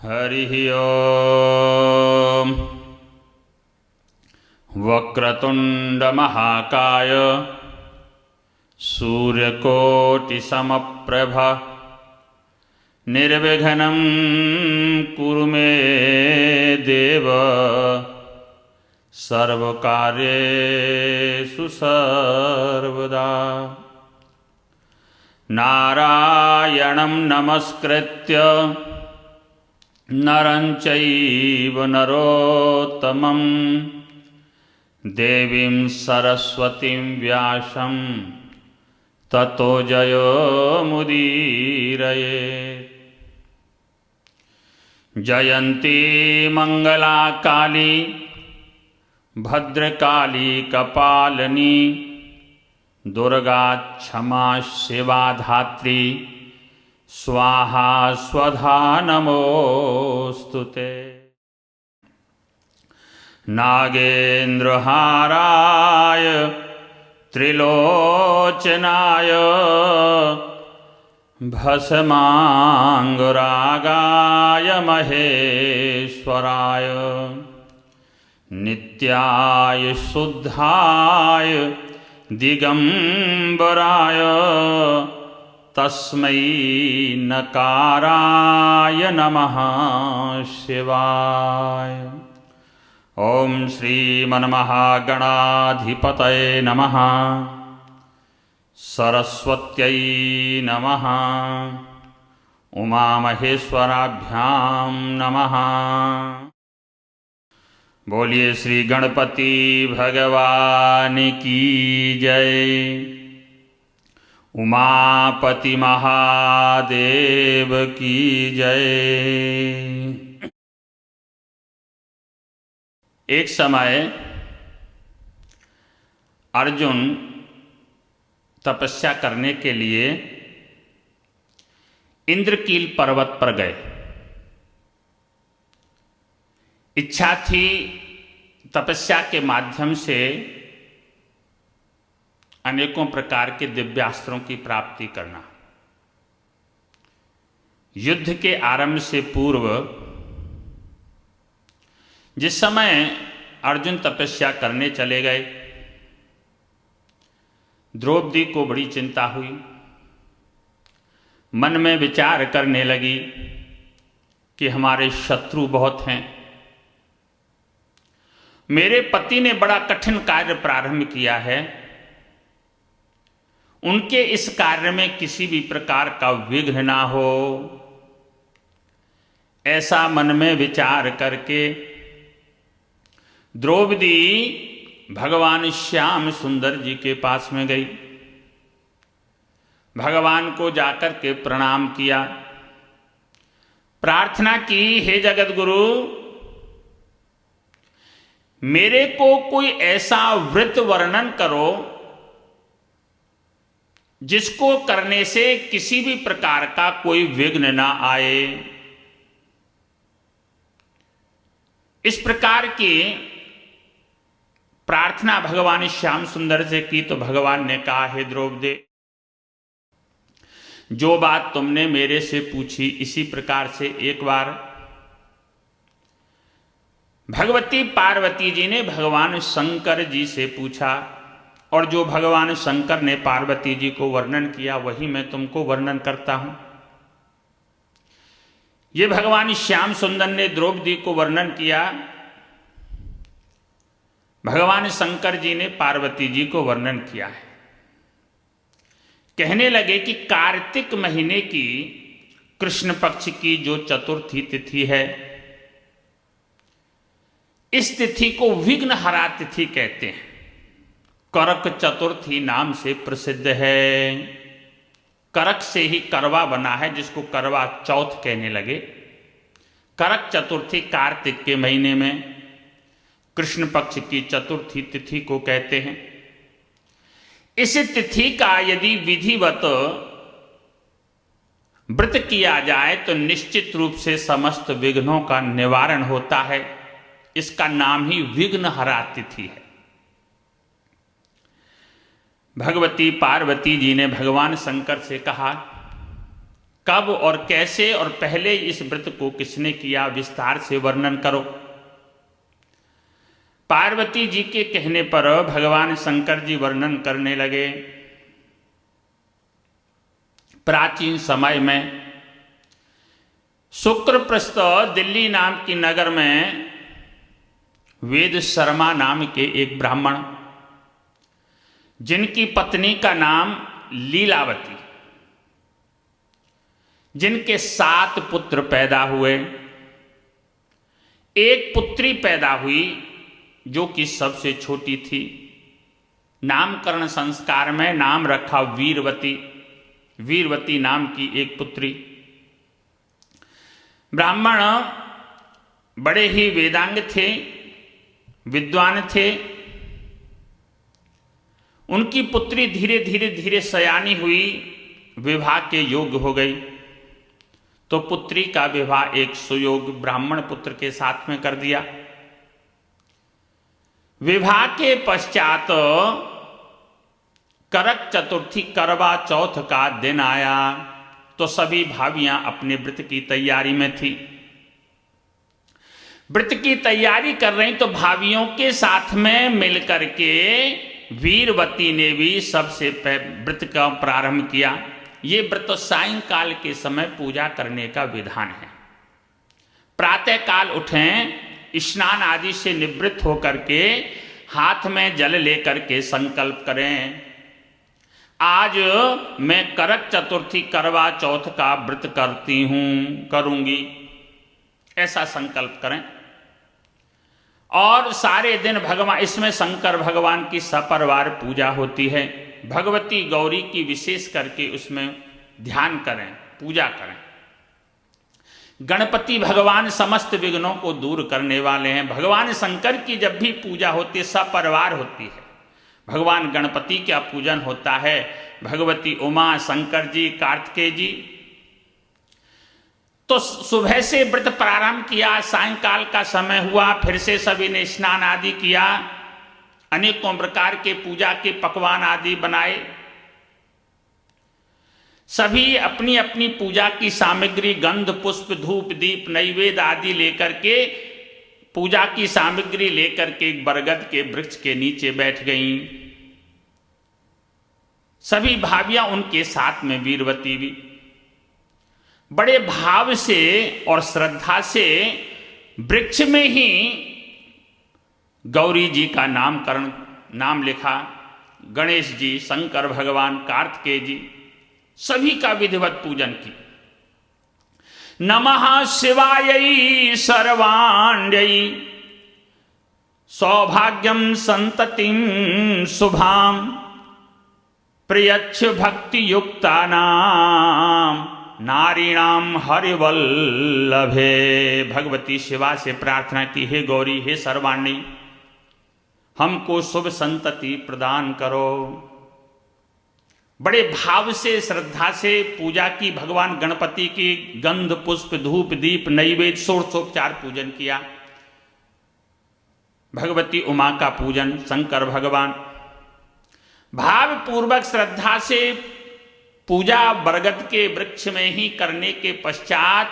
हरिः ओम्। वक्रतुण्डमहाकाय सूर्यकोटिसमप्रभ निर्विघ्नं कुरु मे देव सर्वकार्येषु सर्वदा। नारायणं नमस्कृत्य नरं चैव नरोत्तमं देवीं सरस्वतीं व्यासं ततो जयमुदीरयेत्। जयन्ती मंगला काली भद्रकाली कपालिनी दुर्गा क्षमा शिवा धात्री स्वाहा स्वधा नमोस्तुते। नागेन्द्रहाराय त्रिलोचनाय भस्मांगरागाय महेश्वराय नित्याय शुद्धाय दिगंबराय तस्मै नकाराय नमः शिवाय। ओम श्रीमन्महागणाधिपतये नमः। सरस्वत्यै नमः। उमामहेश्वराभ्यां नमः। बोलिए श्री गणपति भगवान की जय। उमापति महादेव की जय। एक समय अर्जुन तपस्या करने के लिए इंद्रकील पर्वत पर गए। इच्छा थी तपस्या के माध्यम से अनेकों प्रकार के दिव्यास्त्रों की प्राप्ति करना। युद्ध के आरंभ से पूर्व जिस समय अर्जुन तपस्या करने चले गए, द्रौपदी को बड़ी चिंता हुई। मन में विचार करने लगी कि हमारे शत्रु बहुत हैं। मेरे पति ने बड़ा कठिन कार्य प्रारंभ किया है, उनके इस कार्य में किसी भी प्रकार का विघ्न ना हो, ऐसा मन में विचार करके द्रौपदी भगवान श्याम सुंदर जी के पास में गई। भगवान को जाकर के प्रणाम किया, प्रार्थना की, हे जगत गुरु, मेरे को कोई ऐसा व्रत वर्णन करो जिसको करने से किसी भी प्रकार का कोई विघ्न ना आए। इस प्रकार की प्रार्थना भगवान श्याम सुंदर से की तो भगवान ने कहा, हे द्रौपदी, जो बात तुमने मेरे से पूछी इसी प्रकार से एक बार भगवती पार्वती जी ने भगवान शंकर जी से पूछा, और जो भगवान शंकर ने पार्वती जी को वर्णन किया वही मैं तुमको वर्णन करता हूं। ये भगवान श्याम सुंदर ने द्रौपदी को वर्णन किया, भगवान शंकर जी ने पार्वती जी को वर्णन किया है। कहने लगे कि कार्तिक महीने की कृष्ण पक्ष की जो चतुर्थी तिथि है, इस तिथि को विघ्नहरा तिथि कहते हैं। करक चतुर्थी नाम से प्रसिद्ध है। करक से ही करवा बना है, जिसको करवा चौथ कहने लगे। करक चतुर्थी कार्तिक के महीने में कृष्ण पक्ष की चतुर्थी तिथि को कहते हैं। इस तिथि का यदि विधिवत व्रत किया जाए तो निश्चित रूप से समस्त विघ्नों का निवारण होता है। इसका नाम ही विघ्नहरा तिथि है। भगवती पार्वती जी ने भगवान शंकर से कहा कब और कैसे और पहले इस व्रत को किसने किया, विस्तार से वर्णन करो। पार्वती जी के कहने पर भगवान शंकर जी वर्णन करने लगे। प्राचीन समय में शुक्रप्रस्थ दिल्ली नाम की नगर में वेद शर्मा नाम के एक ब्राह्मण, जिनकी पत्नी का नाम लीलावती, जिनके 7 पुत्र पैदा हुए, एक पुत्री पैदा हुई जो कि सबसे छोटी थी। नामकरण संस्कार में नाम रखा वीरवती, वीरवती नाम की एक पुत्री। ब्राह्मण बड़े ही वेदांग थे, विद्वान थे। उनकी पुत्री धीरे धीरे धीरे सयानी हुई, विवाह के योग्य हो गई, तो पुत्री का विवाह एक सुयोग्य ब्राह्मण पुत्र के साथ में कर दिया। विवाह के पश्चात करक चतुर्थी करवा चौथ का दिन आया, तो सभी भाभियां अपने व्रत की तैयारी में थी। व्रत की तैयारी कर रही तो भाभियों के साथ में मिलकर के वीरवती ने भी सबसे व्रत का प्रारंभ किया। ये व्रत सायंकाल के समय पूजा करने का विधान है। प्रातः काल उठें, स्नान आदि से निवृत्त होकर के हाथ में जल लेकर के संकल्प करें, आज मैं करक चतुर्थी करवा चौथ का व्रत करती हूं, करूंगी, ऐसा संकल्प करें। और सारे दिन भगवान, इसमें शंकर भगवान की सपरिवार पूजा होती है, भगवती गौरी की विशेष करके उसमें ध्यान करें, पूजा करें। गणपति भगवान समस्त विघ्नों को दूर करने वाले हैं। भगवान शंकर की जब भी पूजा होती है सपरिवार होती है। भगवान गणपति का पूजन होता है, भगवती उमा, शंकर जी, कार्तिकेय जी। तो सुबह से व्रत प्रारंभ किया, सायंकाल का समय हुआ, फिर से सभी ने स्नान आदि किया, अनेकों प्रकार के पूजा के पकवान आदि बनाए। सभी अपनी अपनी पूजा की सामग्री, गंध, पुष्प, धूप, दीप, नैवेद्य आदि लेकर के, पूजा की सामग्री लेकर के बरगद के वृक्ष के नीचे बैठ गईं। सभी भाभियां उनके साथ में, वीरवती भी बड़े भाव से और श्रद्धा से वृक्ष में ही गौरी जी का नामकरण, नाम लिखा। गणेश जी, शंकर भगवान, कार्तिकेय जी, सभी का विधिवत पूजन की। नमः शिवायै सर्वाण्यै सौभाग्यम संततिम शुभाम प्रियच्छ भक्ति युक्तानां नारीणाम हरिवल्लभे। भगवती शिवा से प्रार्थना की, हे गौरी, हे सर्वाणी, हमको शुभ संतति प्रदान करो। बड़े भाव से, श्रद्धा से पूजा की। भगवान गणपति की गंध, पुष्प, धूप, दीप, नैवेद्य, षोडशोपचार पूजन किया। भगवती उमा का पूजन, शंकर भगवान। भाव पूर्वक श्रद्धा से पूजा बरगद के वृक्ष में ही करने के पश्चात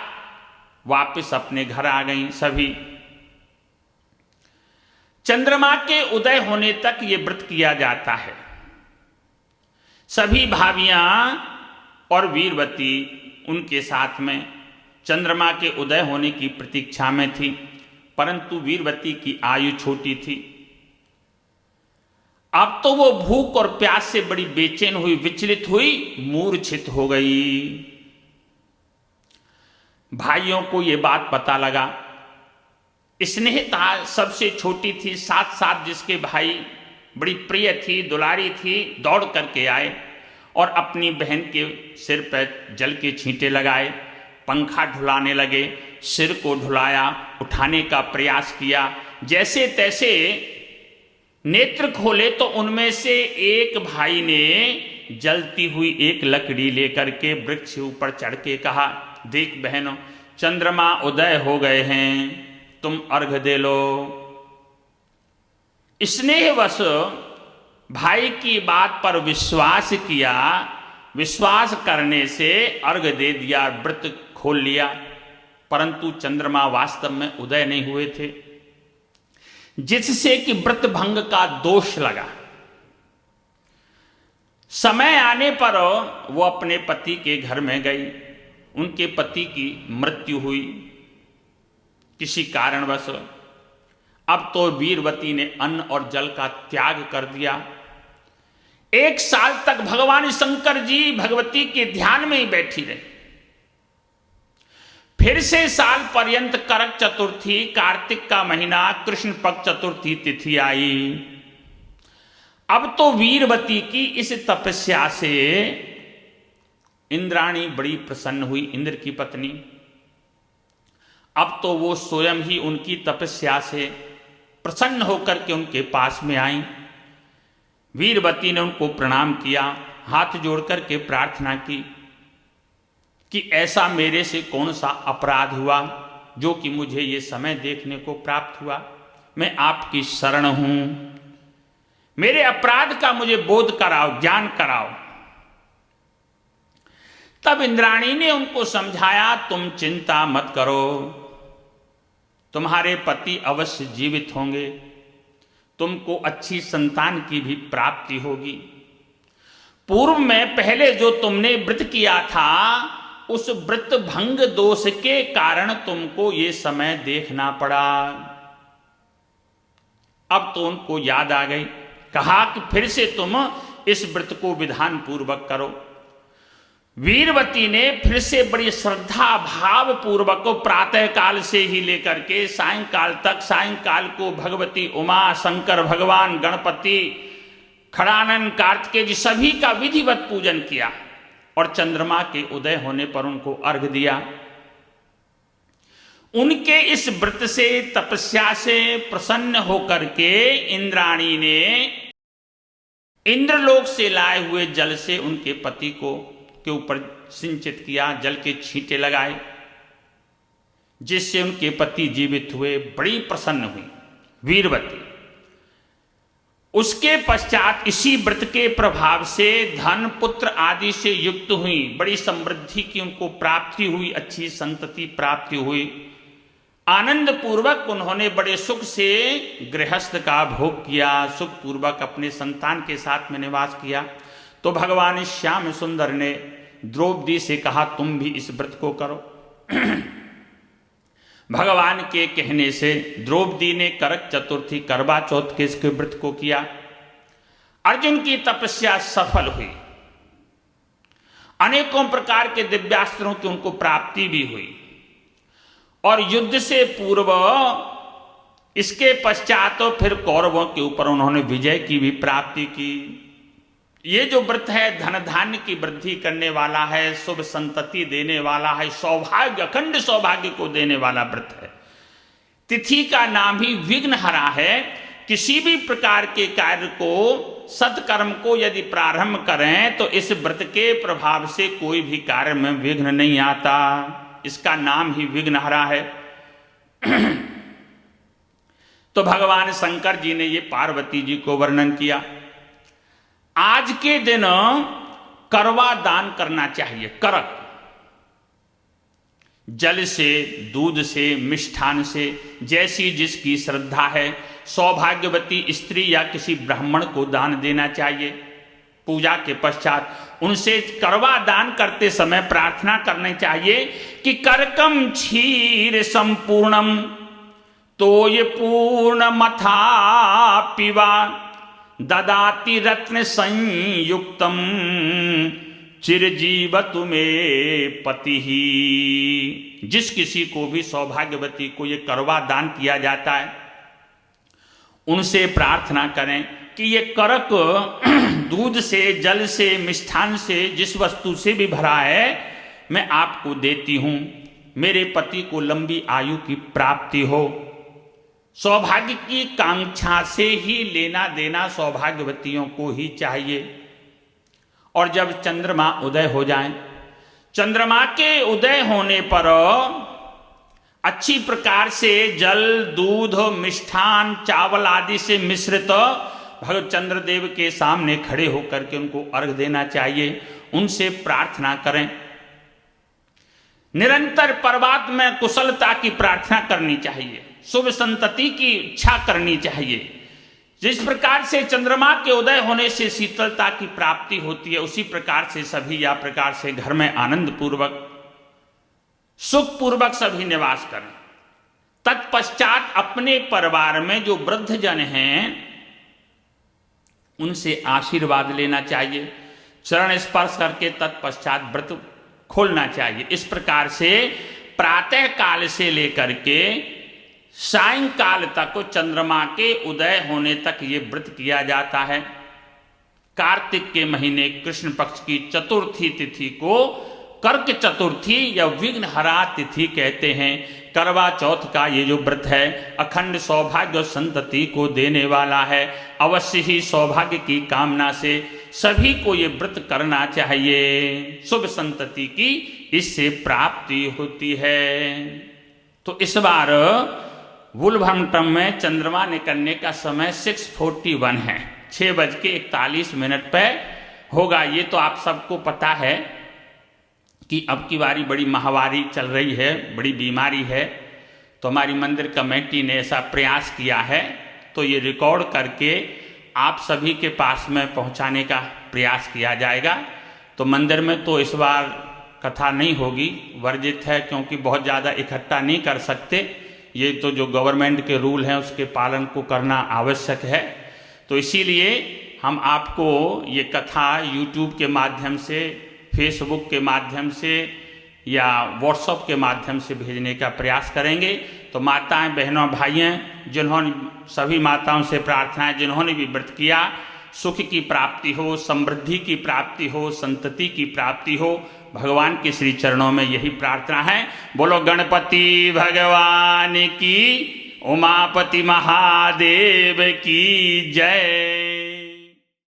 वापस अपने घर आ गईं सभी। चंद्रमा के उदय होने तक ये व्रत किया जाता है। सभी भाभियां और वीरवती उनके साथ में चंद्रमा के उदय होने की प्रतीक्षा में थी, परंतु वीरवती की आयु छोटी थी। अब तो वो भूख और प्यास से बड़ी बेचैन हुई, विचलित हुई, मूर्छित हो गई। भाइयों को ये बात पता लगा। स्नेहिता सबसे छोटी थी, साथ साथ जिसके भाई बड़ी प्रिय थी, दुलारी थी, दौड़ करके आए और अपनी बहन के सिर पर जल के छींटे लगाए, पंखा ढुलाने लगे, सिर को ढुलाया, उठाने का प्रयास किया। जैसे तैसे नेत्र खोले तो उनमें से एक भाई ने जलती हुई एक लकड़ी लेकर के वृक्ष ऊपर चढ़ के कहा, देख बहनों, चंद्रमा उदय हो गए हैं, तुम अर्घ दे लो। स्नेहवश भाई की बात पर विश्वास किया विश्वास करने से अर्घ दे दिया, व्रत खोल लिया, परंतु चंद्रमा वास्तव में उदय नहीं हुए थे, जिससे कि व्रत भंग का दोष लगा। समय आने पर वो अपने पति के घर में गई। उनके पति की मृत्यु हुई किसी कारणवश। अब तो वीरवती ने अन्न और जल का त्याग कर दिया। 1 साल तक भगवान शंकर जी भगवती के ध्यान में ही बैठी रही। फिर से साल पर्यंत करक चतुर्थी, कार्तिक का महीना, कृष्ण पक्ष चतुर्थी तिथि आई। अब तो वीरवती की इस तपस्या से इंद्राणी बड़ी प्रसन्न हुई, इंद्र की पत्नी। अब तो वो स्वयं ही उनकी तपस्या से प्रसन्न होकर के उनके पास में आई। वीरवती ने उनको प्रणाम किया, हाथ जोड़कर के प्रार्थना की कि ऐसा मेरे से कौन सा अपराध हुआ जो कि मुझे ये समय देखने को प्राप्त हुआ। मैं आपकी शरण हूं, मेरे अपराध का मुझे बोध कराओ, ज्ञान कराओ। तब इंद्राणी ने उनको समझाया, तुम चिंता मत करो, तुम्हारे पति अवश्य जीवित होंगे, तुमको अच्छी संतान की भी प्राप्ति होगी। पूर्व में पहले जो तुमने व्रत किया था, उस व्रत भंग दोष के कारण तुमको ये समय देखना पड़ा। अब तो उनको याद आ गई, कहा कि फिर से तुम इस व्रत को विधान पूर्वक करो। वीरवती ने फिर से बड़ी श्रद्धा भाव पूर्वक प्रातः काल से ही लेकर के सायंकाल तक, सायंकाल को भगवती उमा, शंकर भगवान, गणपति, खड़ानंद, कार्तिकेय जी सभी का विधिवत पूजन किया और चंद्रमा के उदय होने पर उनको अर्घ दिया। उनके इस व्रत से, तपस्या से प्रसन्न होकर के इंद्राणी ने इंद्रलोक से लाए हुए जल से उनके पति को के ऊपर सिंचित किया, जल के छींटे लगाए, जिससे उनके पति जीवित हुए। बड़ी प्रसन्न हुई वीरवती। उसके पश्चात इसी व्रत के प्रभाव से धन, पुत्र आदि से युक्त हुई, बड़ी समृद्धि की उनको प्राप्ति हुई, अच्छी संतति प्राप्ति हुई। आनंद पूर्वक उन्होंने बड़े सुख से गृहस्थ का भोग किया, सुख पूर्वक अपने संतान के साथ में निवास किया। तो भगवान श्याम सुंदर ने द्रौपदी से कहा, तुम भी इस व्रत को करो। भगवान के कहने से द्रौपदी ने करक चतुर्थी, करवा चौथ के इसके व्रत को किया। अर्जुन की तपस्या सफल हुई, अनेकों प्रकार के दिव्यास्त्रों की उनको प्राप्ति भी हुई और युद्ध से पूर्व इसके पश्चात तो फिर कौरवों के ऊपर उन्होंने विजय की भी प्राप्ति की। ये जो व्रत है धन धान्य की वृद्धि करने वाला है, शुभ संतति देने वाला है, सौभाग्य, अखंड सौभाग्य को देने वाला व्रत है। तिथि का नाम ही विघ्नहरा है। किसी भी प्रकार के कार्य को, सत्कर्म को यदि प्रारंभ करें तो इस व्रत के प्रभाव से कोई भी कार्य में विघ्न नहीं आता। इसका नाम ही विघ्नहरा है। तो भगवान शंकर जी ने ये पार्वती जी को वर्णन किया। आज के दिन करवा दान करना चाहिए। करक जल से, दूध से, मिष्ठान से, जैसी जिसकी श्रद्धा है, सौभाग्यवती स्त्री या किसी ब्राह्मण को दान देना चाहिए। पूजा के पश्चात उनसे करवा दान करते समय प्रार्थना करनी चाहिए कि करकम क्षीर संपूर्णम तो ये पूर्ण मथा पिवा ददाति रत्न संयुक्तम चिरजीवतु में पति ही। जिस किसी को भी सौभाग्यवती को ये करवा दान किया जाता है, उनसे प्रार्थना करें कि ये करक दूध से, जल से, मिष्ठान से, जिस वस्तु से भी भरा है, मैं आपको देती हूं। मेरे पति को लंबी आयु की प्राप्ति हो। सौभाग्य की कांक्षा से ही लेना देना सौभाग्यवतियों को ही चाहिए। और जब चंद्रमा उदय हो जाए, चंद्रमा के उदय होने पर अच्छी प्रकार से जल, दूध, मिष्ठान, चावल आदि से मिश्रित भगवान चंद्रदेव के सामने खड़े होकर के उनको अर्घ देना चाहिए उनसे प्रार्थना करें। निरंतर पर्वत में कुशलता की प्रार्थना करनी चाहिए, शुभ संतति की इच्छा करनी चाहिए। जिस प्रकार से चंद्रमा के उदय होने से शीतलता की प्राप्ति होती है, उसी प्रकार से सभी या प्रकार से घर में आनंद पूर्वक सुख पूर्वक सभी निवास करें। तत्पश्चात अपने परिवार में जो वृद्ध जन हैं उनसे आशीर्वाद लेना चाहिए, चरण स्पर्श करके तत्पश्चात व्रत खोलना चाहिए। इस प्रकार से प्रातः काल से लेकर के सायंकाल तक चंद्रमा के उदय होने तक ये व्रत किया जाता है। कार्तिक के महीने कृष्ण पक्ष की चतुर्थी तिथि को कर्क चतुर्थी या विघ्नहरा तिथि कहते हैं। करवा चौथ का ये जो व्रत है अखंड सौभाग्य और संतति को देने वाला है। अवश्य ही सौभाग्य की कामना से सभी को ये व्रत करना चाहिए, शुभ संतति की इससे प्राप्ति होती है। तो इस बार वुलवर्हम्पटन में चंद्रमा निकलने का समय 6:41 है, 6:41 पे होगा। ये तो आप सबको पता है कि अब की बारी बड़ी महामारी चल रही है, बड़ी बीमारी है, तो हमारी मंदिर कमेटी ने ऐसा प्रयास किया है, तो ये रिकॉर्ड करके आप सभी के पास में पहुंचाने का प्रयास किया जाएगा। तो मंदिर में तो इस बार कथा नहीं होगी, वर्जित है, क्योंकि बहुत ज़्यादा इकट्ठा नहीं कर सकते। ये तो जो गवर्नमेंट के रूल हैं उसके पालन को करना आवश्यक है। तो इसीलिए हम आपको ये कथा यूट्यूब के माध्यम से, फेसबुक के माध्यम से या व्हाट्सएप के माध्यम से भेजने का प्रयास करेंगे। तो माताएं, बहनों, भाइयों, जिन्होंने सभी माताओं से प्रार्थना है, जिन्होंने भी व्रत किया, सुख की प्राप्ति हो, समृद्धि की प्राप्ति हो, संतति की प्राप्ति हो, भगवान के श्री चरणों में यही प्रार्थना है। बोलो गणपति भगवान की, उमापति महादेव की जय।